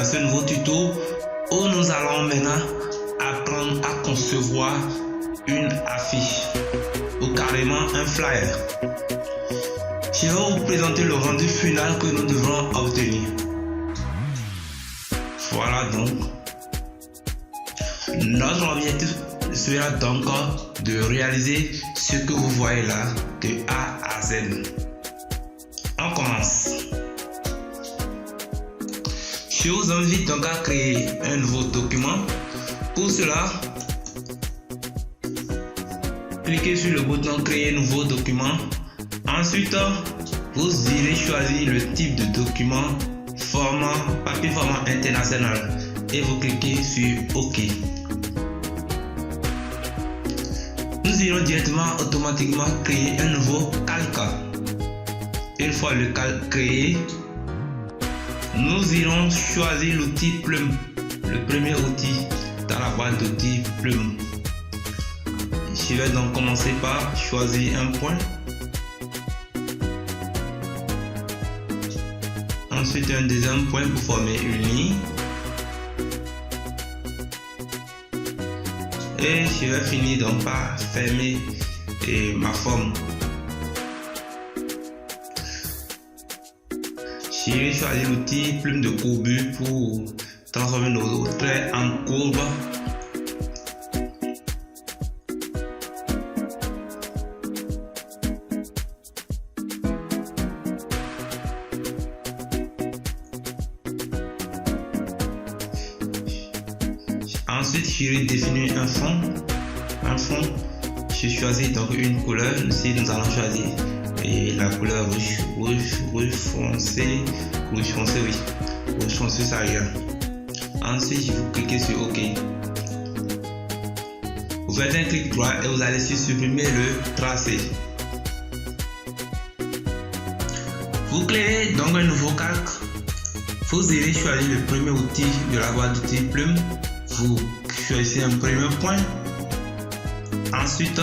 dans ce nouveau tuto où nous allons maintenant apprendre à concevoir une affiche ou carrément un flyer. Je vais vous présenter le rendu final que nous devrons obtenir. Voilà donc. Notre objectif sera donc de réaliser ce que vous voyez là de A à Z. On commence. Je vous invite donc à créer un nouveau document. Pour cela, cliquez sur le bouton créer nouveau document. Ensuite, vous irez choisir le type de document, format, papier format international et vous cliquez sur OK. Nous irons directement automatiquement créer un nouveau calque. Une fois le calque créé, nous irons choisir l'outil plume, le premier outil dans la boîte d'outils plume. Je vais donc commencer par choisir un point. Ensuite un deuxième point pour former une ligne. Et je vais finir donc par fermer ma forme. Je vais choisir l'outil plume de courbure pour transformer nos traits en courbe. Ensuite, je vais définir un fond. Je choisis donc une couleur. Ici, nous allons choisir la couleur rouge foncé, oui. Rouge foncé, ça ira. Ensuite, vous cliquez sur OK. Vous faites un clic droit et vous allez sur supprimer le tracé. Vous créez donc un nouveau calque. Vous irez choisir le premier outil de la boîte d'outils plume. Vous choisissez un premier point. Ensuite,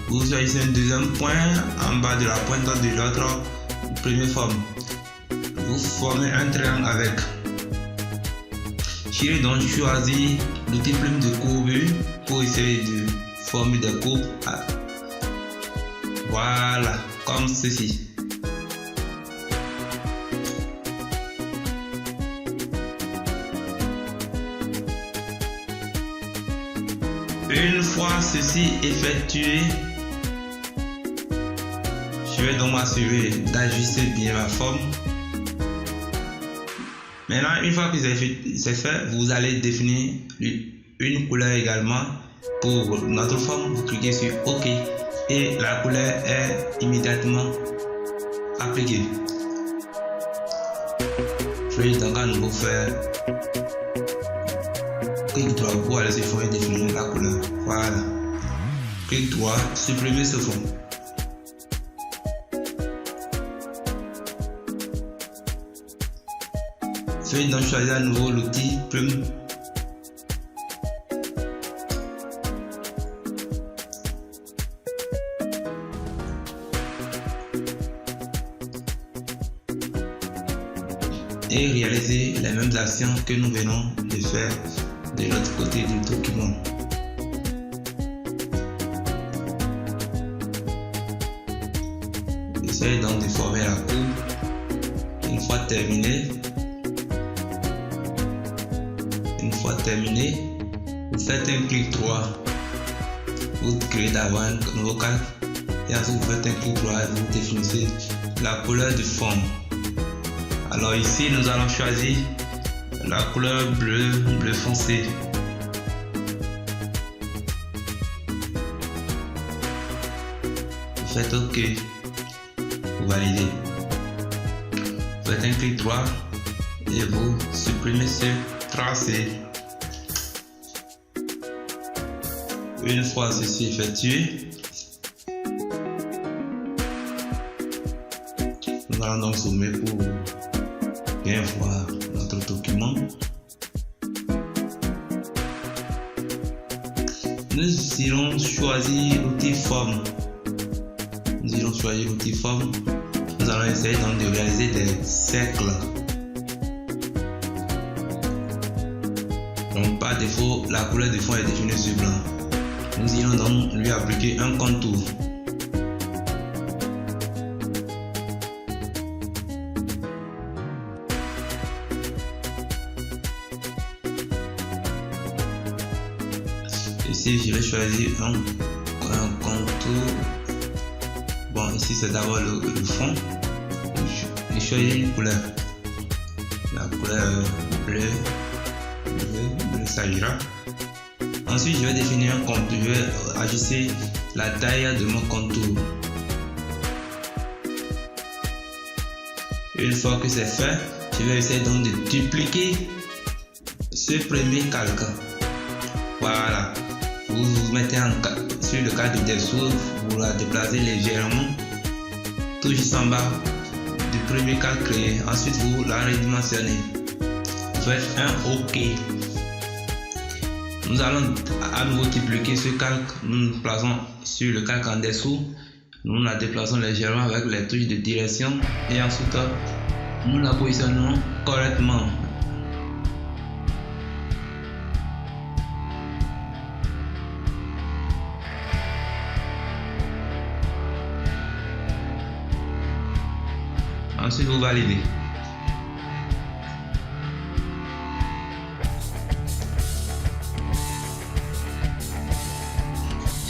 vous choisissez un deuxième point en bas de la pointe de l'autre première forme. Vous formez un triangle avec. Je vais donc choisir l'outil plume de courbure pour essayer de former des courbes. Voilà, comme ceci. Une fois ceci effectué, je vais donc m'assurer d'ajuster bien la forme. Maintenant, une fois que c'est fait, vous allez définir une couleur également pour notre forme. Vous cliquez sur OK et la couleur est immédiatement appliquée. Je vais donc à nouveau faire clic droit pour aller sur fond et définir la couleur. Voilà. Clic droit, supprimer ce fond. Je vais donc choisir à nouveau l'outil plume. Et réaliser les mêmes actions que nous venons de faire de l'autre côté du document. J'essaie donc de former la courbe. Une fois terminé, vous faites un clic droit. Vous créez d'abord un nouveau calque et ensuite vous faites un clic droit et vous définissez la couleur de fond. Alors ici nous allons choisir la couleur bleu foncé. Vous faites OK. Vous validez. Vous faites un clic droit et vous supprimez ce tracé. Une fois ceci effectué, nous allons donc zoomer pour bien voir notre document. Nous irons choisir l'outil forme. Nous allons essayer donc de réaliser des cercles. par défaut, la couleur de fond est définie sur blanc. Nous irons donc lui appliquer un contour. Ici, je vais choisir un contour. Bon, ici c'est d'abord le fond. Je choisis une couleur. La couleur bleu s'agira. Ensuite, je vais définir un contour. Je vais ajuster la taille de mon contour. Une fois que c'est fait, je vais essayer donc de dupliquer ce premier calque. Voilà. Vous vous mettez sur le cadre dessous, vous la déplacez légèrement, tout juste en bas du premier calque créé. Ensuite, vous la redimensionnez. Vous faites un OK. Nous allons à nouveau dupliquer ce calque. Nous nous plaçons sur le calque en dessous. Nous la déplaçons légèrement avec les touches de direction et ensuite nous la positionnons correctement. Ensuite, vous validez.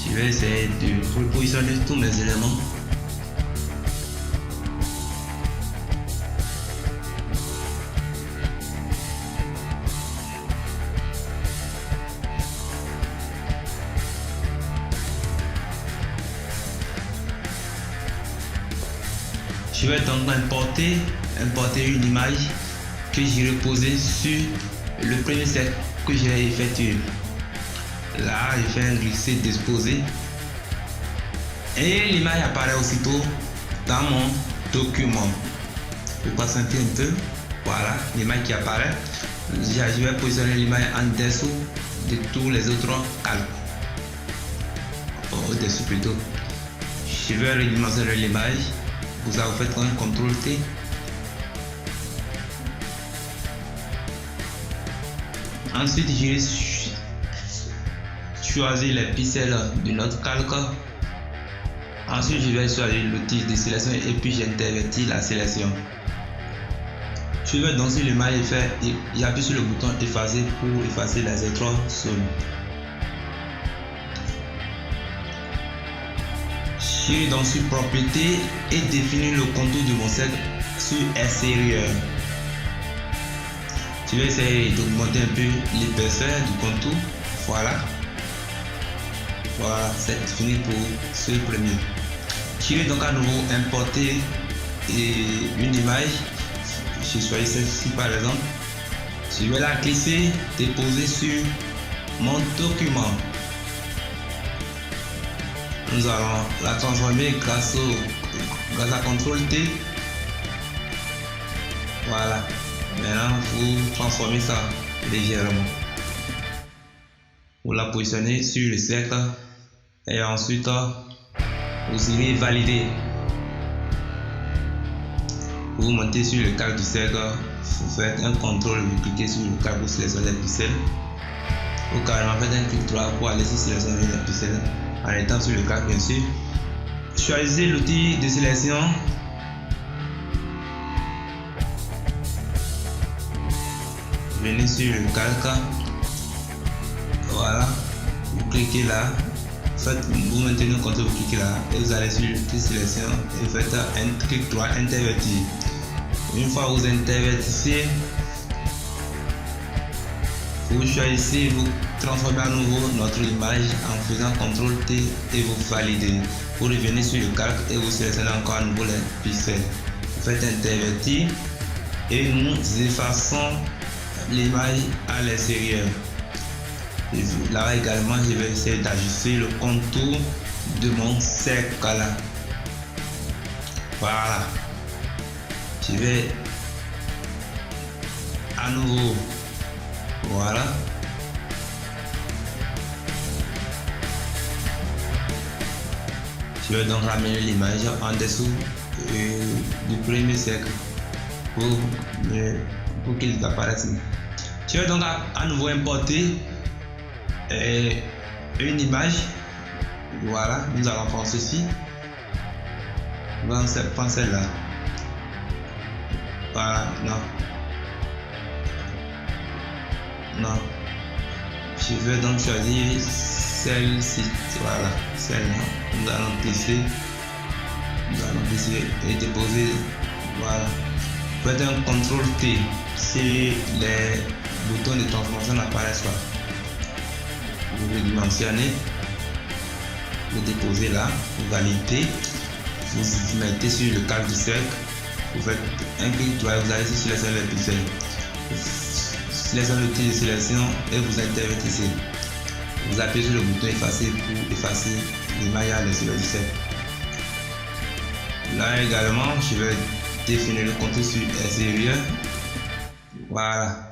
Je vais essayer de repositionner tous mes éléments. Je vais donc importer une image que j'ai reposée sur le premier cercle que j'ai effectué. Là, je fais un glisser disposé et l'image apparaît aussitôt dans mon document. Je passe un peu. Voilà, l'image qui apparaît. Je vais positionner l'image en dessous de tous les autres calques. Au-dessus plutôt. Je vais redimensionner l'image. Vous faites un CTRL T. Ensuite, je vais choisir les pixels de notre calque. Ensuite, je vais choisir l'outil de sélection et puis j'intervertis la sélection. Je vais donc sur l'image et j'appuie sur le bouton effacer pour effacer les autres zones. Je vais donc sur propriété et définir le contour de mon cercle sur extérieur. Je vais essayer d'augmenter un peu l'épaisseur du contour. Voilà, c'est fini pour ce premier. Je vais donc à nouveau importer une image. Je choisis celle-ci par exemple. Je vais la glisser, déposer sur mon document. Nous allons la transformer grâce à CTRL T. Voilà. Maintenant, vous transformez ça légèrement. Vous la positionnez sur le cercle et ensuite vous irez valider. Vous montez sur le calque du cercle, vous faites un contrôle, vous cliquez sur le calque pour sélectionner les pixels. Ou carrément faites un clic droit pour aller sélectionner les pixels. En étant sur le calque bien sûr. Choisissez l'outil de sélection. Venez sur le calque. Voilà. Vous cliquez là. Vous maintenez le contrôle, vous cliquez là. Et vous allez sur l'outil de sélection et vous faites un clic droit intervertir. Une fois que vous intervertissez, vous choisissez, vous transformez à nouveau notre image en faisant CTRL T et vous validez. Vous revenez sur le calque et vous sélectionnez encore à nouveau les pixels. Vous faites intervertir et nous effaçons l'image à l'extérieur. Là également, je vais essayer d'ajuster le contour de mon cercle là. Voilà. Je vais à nouveau. Voilà. Je vais donc ramener l'image en dessous du premier cercle pour qu'il apparaisse. Je vais donc à nouveau importer une image. Voilà, nous allons prendre ceci. Nous allons prendre celle-là. Voilà, non. Je vais donc choisir celle-ci. Voilà, celle-là. Nous allons glisser et déposer. Voilà. Faites un CTRL T si les boutons de transformation n'apparaissent pas. Vous le dimensionnez, vous déposez là, vous validez, vous mettez sur le calque du cercle, vous faites un clic droit, vous allez sélectionner les pixels, vous sélectionnez l'outil de sélection et vous intervertissez. Vous appuyez sur le bouton effacer pour effacer l'image à l'extérieur du cercle. Là également, je vais définir le contour sur extérieur. Voilà.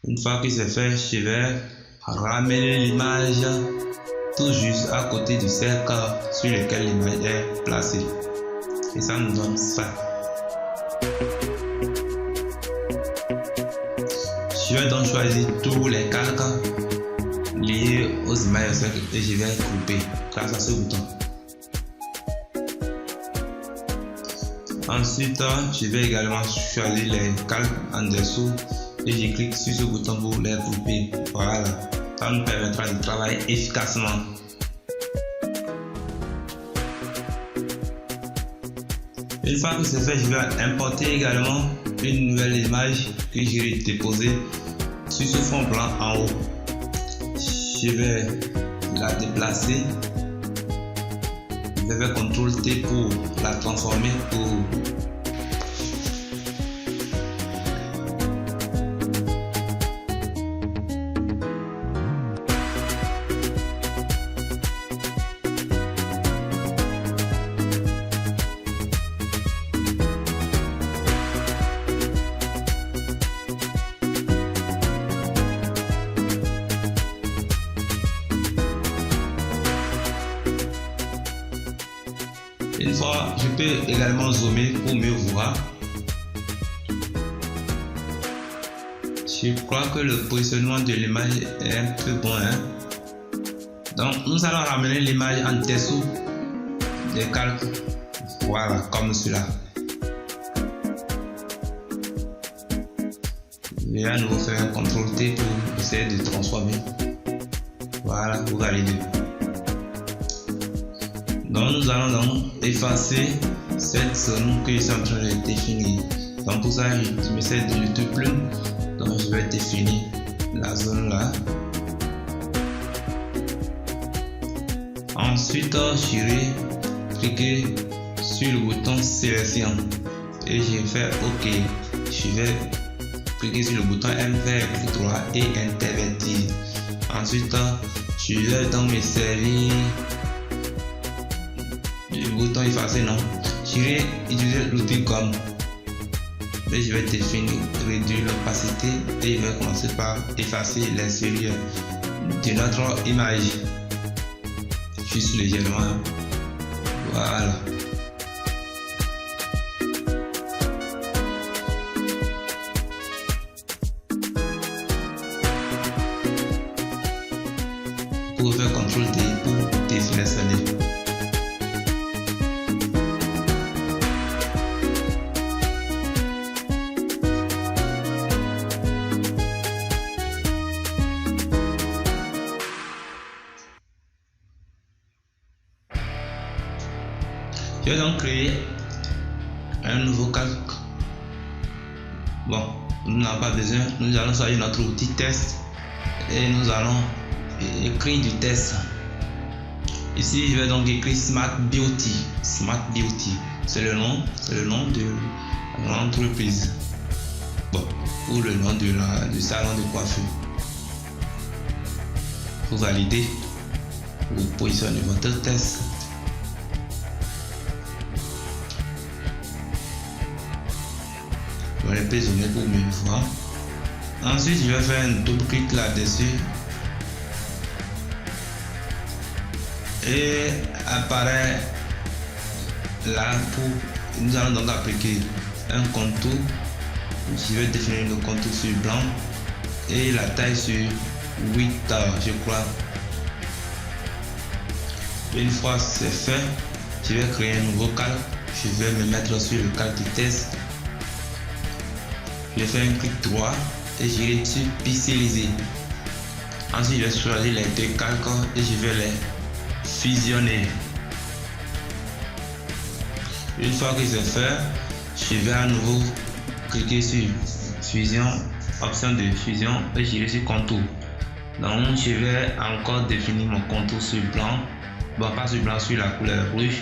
Une fois que c'est fait, je vais ramener l'image tout juste à côté du cercle sur lequel l'image est placée. Et ça nous donne ça. Je vais donc choisir tous les calques liés aux images au cercle et je vais couper grâce à ce bouton. Ensuite, je vais également choisir les calques en dessous et je clique sur ce bouton pour les couper. Voilà, ça nous permettra de travailler efficacement. Une fois que c'est fait, je vais importer également une nouvelle image que je vais déposer sur ce fond blanc en haut. Je vais la déplacer. Je vais faire CTRL T pour la transformer Une fois, je peux également zoomer pour mieux voir. Je crois que le positionnement de l'image est un peu bon. Donc, nous allons ramener l'image en dessous des calques. Voilà, comme cela. Je vais à nouveau faire un CTRL T pour essayer de transformer. Voilà, pour valider. Donc nous allons donc effacer cette zone que je suis en train de définir. Donc pour ça, je me sers de YouTube Plume. Donc je vais définir la zone là. Ensuite, je vais cliquer sur le bouton sélection et je vais faire OK. Je vais cliquer sur le bouton M, faire clic droit et intervertir. Ensuite, je vais donc me servir du bouton effacer, non. Je vais utiliser l'outil gomme. Et je vais définir, réduire l'opacité et je vais commencer par effacer l'extérieur de notre image. Juste légèrement. Voilà. Pour faire CTRL D pour désélectionner. Je vais donc créer un nouveau calque. Bon, nous n'avons pas besoin. Nous allons choisir notre outil test et nous allons écrire du test. Ici, je vais donc écrire Smart Beauty. Smart Beauty, c'est le nom de l'entreprise. Bon, ou le nom du salon de coiffure. Pour valider, vous positionnez votre test. Je vais les zoomer pour mieux voir. Ensuite, je vais faire un double clic là-dessus. Et apparaît là pour nous allons donc appliquer un contour. Je vais définir le contour sur blanc et la taille sur 8 je crois. Une fois c'est fait, je vais créer un nouveau calque. Je vais me mettre sur le calque de test. Je vais faire un clic droit et j'irai sur pixeliser. Ensuite, je vais choisir les deux calques et je vais les fusionner. Une fois que c'est fait, je vais à nouveau cliquer sur fusion, option de fusion et j'irai sur contour. Donc, je vais encore définir mon contour sur blanc. Bon, pas sur blanc, sur la couleur rouge.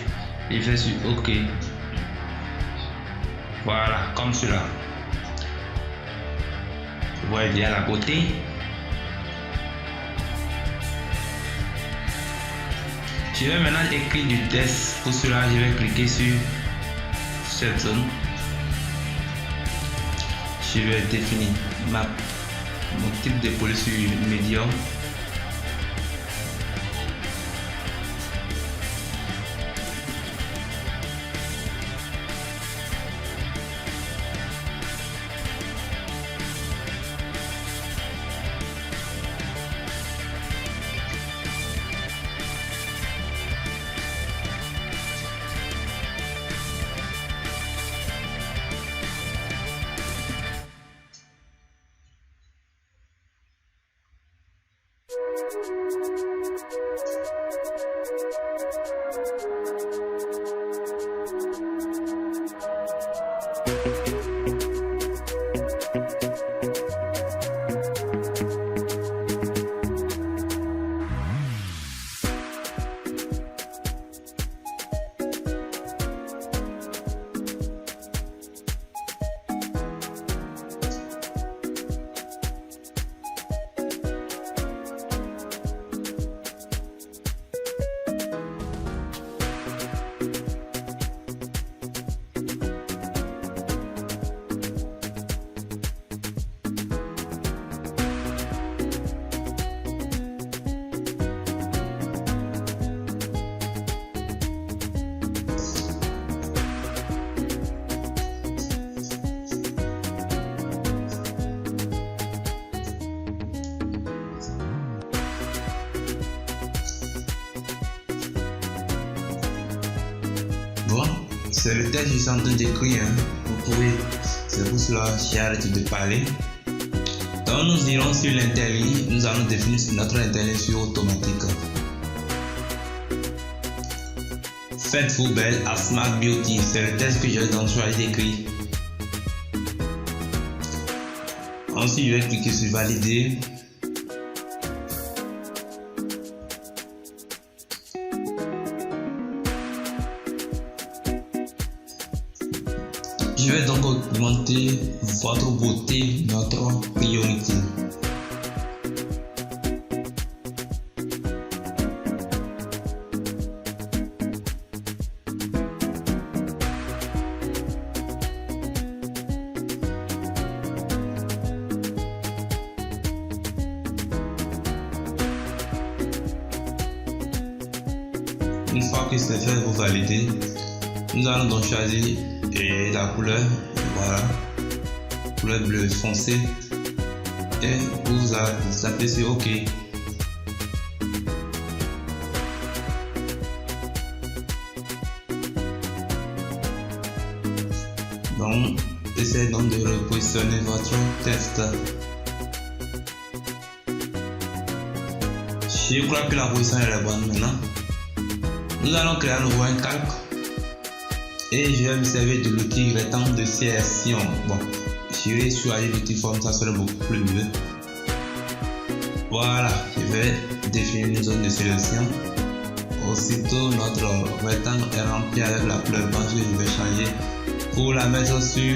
Et je vais sur OK. Voilà, comme cela. Vous voyez bien la beauté. Je vais maintenant écrire du test. Pour cela, je vais cliquer sur cette zone. Je vais définir mon type de police sur médium. Bon, c'est le texte que je suis en train d'écrire. Vous pouvez, c'est pour cela que j'ai arrêté de parler. Donc nous irons sur l'interligne, nous allons définir notre interligne sur automatique. Faites-vous belle à Smart Beauty, c'est le texte que j'ai donc choisi d'écrire. Ensuite, je vais cliquer sur valider. Je vais donc augmenter votre beauté, notre priorité. Une fois que c'est fait, vous validez. Nous allons donc choisir la couleur, voilà, couleur bleu foncé, et vous appuyez sur OK. Donc, essayez donc de repositionner votre test. Je crois que la position est la bonne maintenant. Nous allons créer à nouveau un calque. Et je vais me servir de l'outil rectangle de sélection. Bon, je vais choisir l'outil forme, ça serait beaucoup plus mieux. Voilà, je vais définir une zone de sélection. Aussitôt, notre rectangle est rempli avec la couleur blanche. Je vais changer pour la mettre sur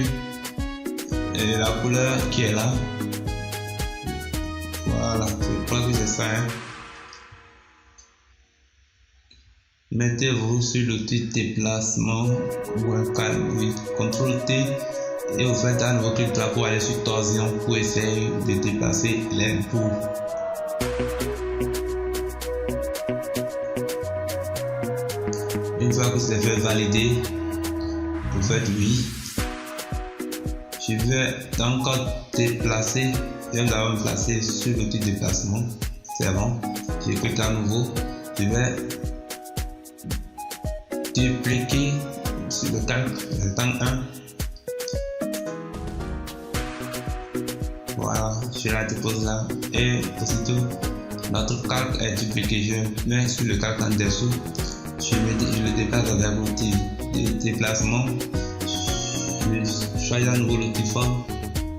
la couleur qui est là. Voilà, je crois que c'est ça. Hein. Mettez-vous sur l'outil déplacement ou un calme, oui, CTRL T, et vous faites un nouveau clic droit pour aller sur torsion pour essayer de déplacer les bouts. Une fois que c'est fait, valider, vous faites oui. Je vais encore déplacer Et nous allons placer sur l'outil déplacement. C'est bon. Je clique à nouveau. Je vais dupliquer sur le calque, rectangle 1. Voilà, je la dépose là. Et aussitôt, notre calque est dupliqué. Je mets sur le calque en dessous. Je le déplace avec l'outil de déplacement. Je choisis à nouveau l'outil forme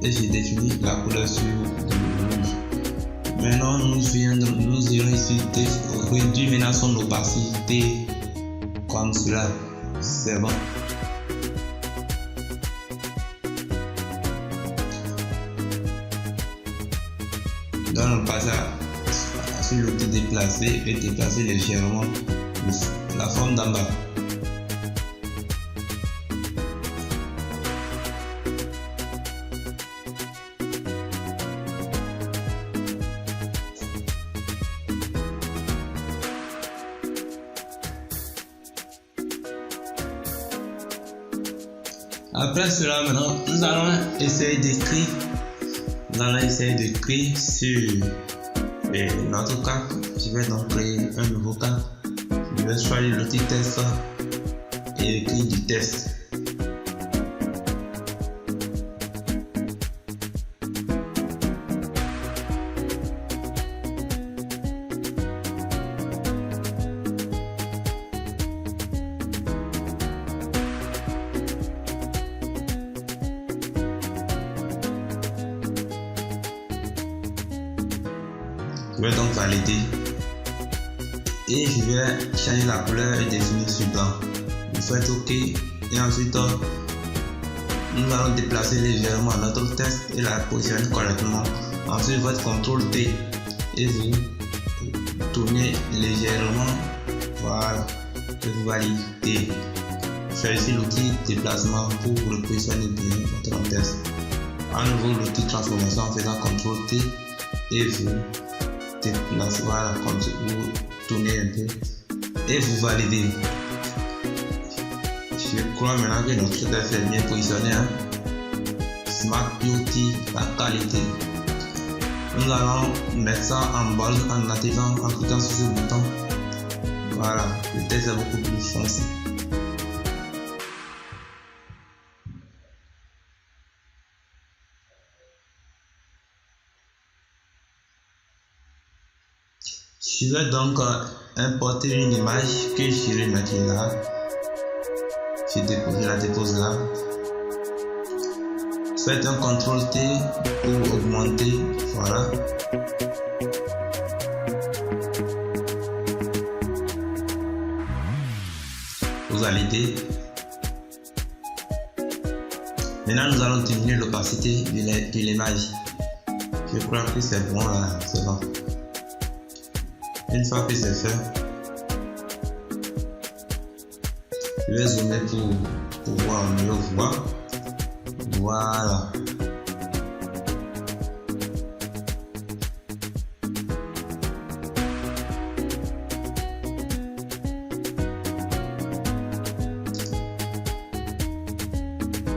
et je définis la couleur sur le rouge. Maintenant, nous irons ici réduire maintenant son opacité comme cela. C'est bon. Donc, on passe sur l'outil déplacer et déplacer légèrement la forme d'en bas. Après cela, maintenant, nous allons essayer d'écrire. Nous allons essayer d'écrire sur notre calque. Je vais donc créer un nouveau calque. Je vais choisir l'outil test et écrire du test. Je vais donc valider et je vais changer la couleur et définir sur blanc. Vous faites OK et ensuite nous allons déplacer légèrement notre test et la positionner correctement. Ensuite vous faites CTRL T et vous tournez légèrement, voilà, et vous validez. Choisissez l'outil déplacement pour le positionner bien votre test. À nouveau l'outil transformation en faisant CTRL T et vous déplacez, voilà, comme vous tournez un peu et vous validez. Je crois maintenant que notre test est bien positionné. Smart Beauty, la qualité. Nous allons mettre ça en bas en activant, en cliquant sur ce bouton. Voilà, le test est beaucoup plus foncé. Je vais donc importer une image que je vais mettre là. Je la dépose là. Faites un CTRL T pour augmenter. Voilà. Vous validez. Maintenant, nous allons diminuer l'opacité de l'image. Je crois que c'est bon là. C'est bon. Une fois que c'est fait, je vais zoomer pour pouvoir mieux voir. Voilà.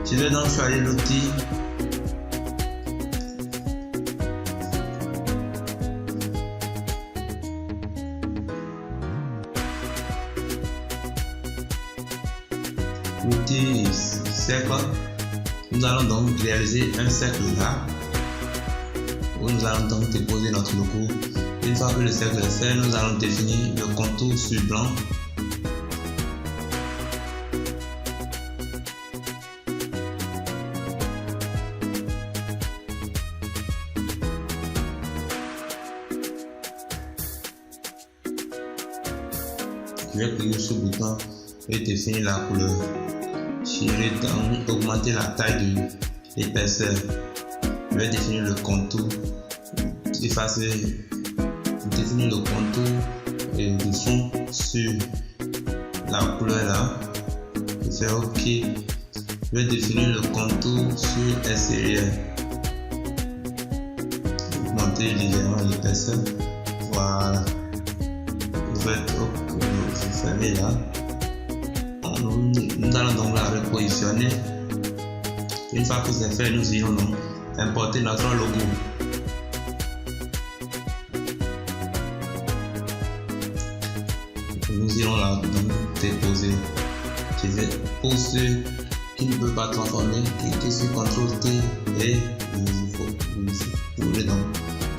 Je vais donc choisir l'outil cercle. Nous allons donc réaliser un cercle là où nous allons donc déposer notre logo. Une fois que le cercle est fait, nous allons définir le contour sur blanc. Je vais cliquer sur le bouton et définir la couleur. Je vais donc augmenter la taille de l'épaisseur. Je vais définir le contour, effacer, définir le contour et du fond sur la couleur là. Je fais OK. Je vais définir le contour sur extérieur. Augmenter légèrement l'épaisseur. Voilà. Vous faites OK. Vous fermez là. Nous allons donc la repositionner. Une fois que c'est fait, nous irons donc importer notre logo. nous irons là donc déposer. Je vais, pour ceux qui ne peuvent pas transformer, cliquez sur CTRL-T et vous voulez donc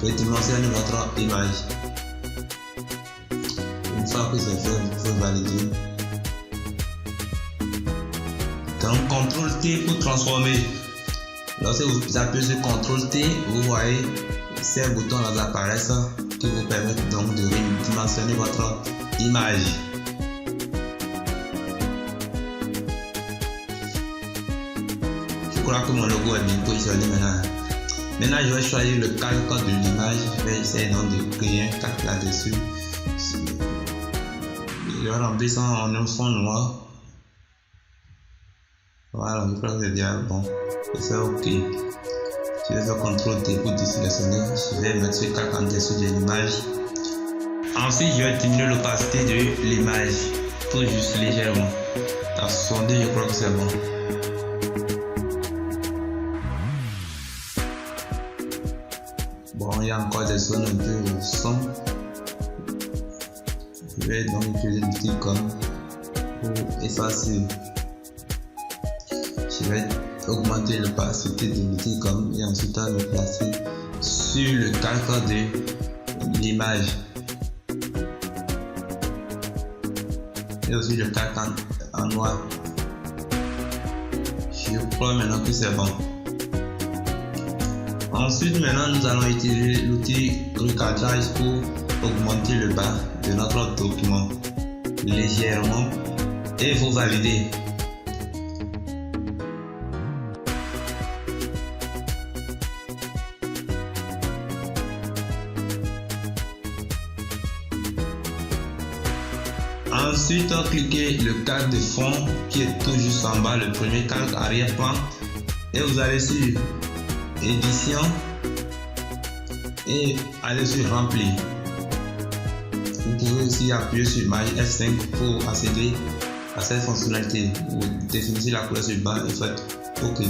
redimensionner votre image. Une fois que c'est fait, vous pouvez valider. Donc CTRL-T pour transformer. Lorsque vous appuyez sur CTRL-T, vous voyez ces boutons là apparaissent qui vous permettent donc de redimensionner votre image. Je crois que mon logo est bien positionné maintenant. Maintenant, je vais choisir le calque de l'image. Je vais essayer donc de créer un calque là-dessus. Je vais remplir ça en un fond noir. Voilà, je crois que c'est bien bon. Je fais OK. Je vais faire CTRL-T pour désélectionner. Je vais mettre ce calque en dessous de l'image. Ensuite, je vais diminuer l'opacité de l'image. Tout juste légèrement. À 70, je crois que c'est bon. Bon, il y a encore des zones un peu sombres. Je vais donc utiliser l'outil comme pour effacer. Je vais augmenter l'opacité de l'outil comme et ensuite le placer sur le calque de l'image. Et aussi le calque en noir. Je crois maintenant que c'est bon. Ensuite, maintenant, nous allons utiliser l'outil recadrage pour augmenter le bas de notre document légèrement et vous valider. Ensuite, cliquez le calque de fond qui est tout juste en bas, le premier calque arrière-plan, et vous allez sur édition et allez sur remplir. Vous pouvez aussi appuyer sur Maj F5 pour accéder à cette fonctionnalité. Vous définissez la couleur sur le bas et faites OK.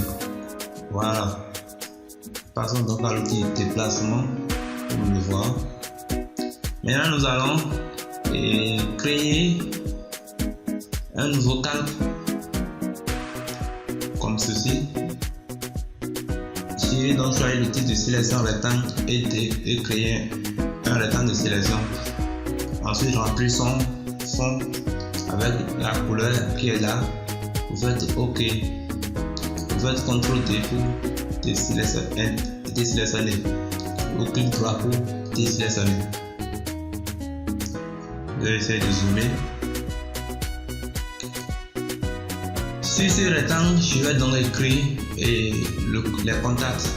Voilà. Passons donc à l'outil déplacement pour le voir. Maintenant, nous allons créer un nouveau calque comme ceci. Je vais donc choisir l'outil de sélection rectangle et créer un rectangle de sélection. Ensuite, je remplis son fond avec la couleur qui est là. Vous faites OK. Vous faites CTRL-D pour désélectionner. Ou clic droit pour désélectionner. Je vais essayer de zoomer. Sur ce rectangle, je vais donc écrire les contacts.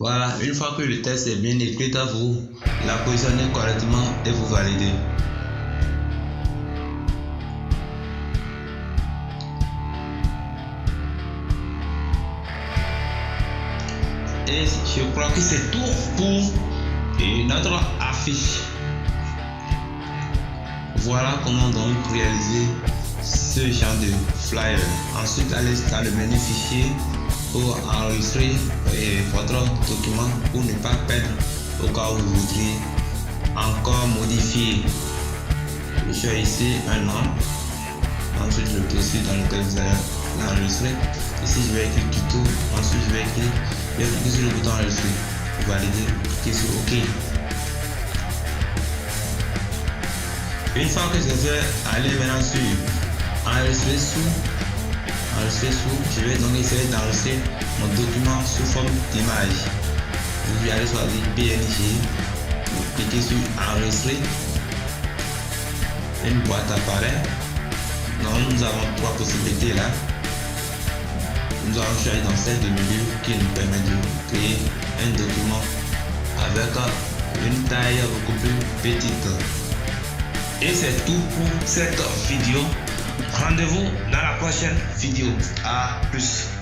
Voilà, une fois que le test est bien écrit, vous la positionnez correctement et vous validez. Et je crois que c'est tout pour notre affiche. Voilà comment donc réaliser ce genre de flyer. Ensuite, allez dans le menu fichier pour enregistrer votre document pour ne pas perdre au cas où vous voudriez encore modifier. Je fais ici un nom, ensuite le dossier dans lequel vous allez l'enregistrer. Ici je vais écrire tuto, ensuite je vais cliquer sur le bouton enregistrer, valider, cliquer sur OK. Une fois que c'est fait, allez maintenant sur enregistrer sous, je vais donc essayer d'enregistrer mon document sous forme d'image. Vous allez choisir PNG, vous cliquez sur enregistrer une boîte apparaît. Donc nous avons trois possibilités là. Nous allons choisir dans celle de milieu qui nous permet de créer un document avec une taille beaucoup plus petite. Et c'est tout pour cette vidéo. Rendez-vous dans la prochaine vidéo. À plus.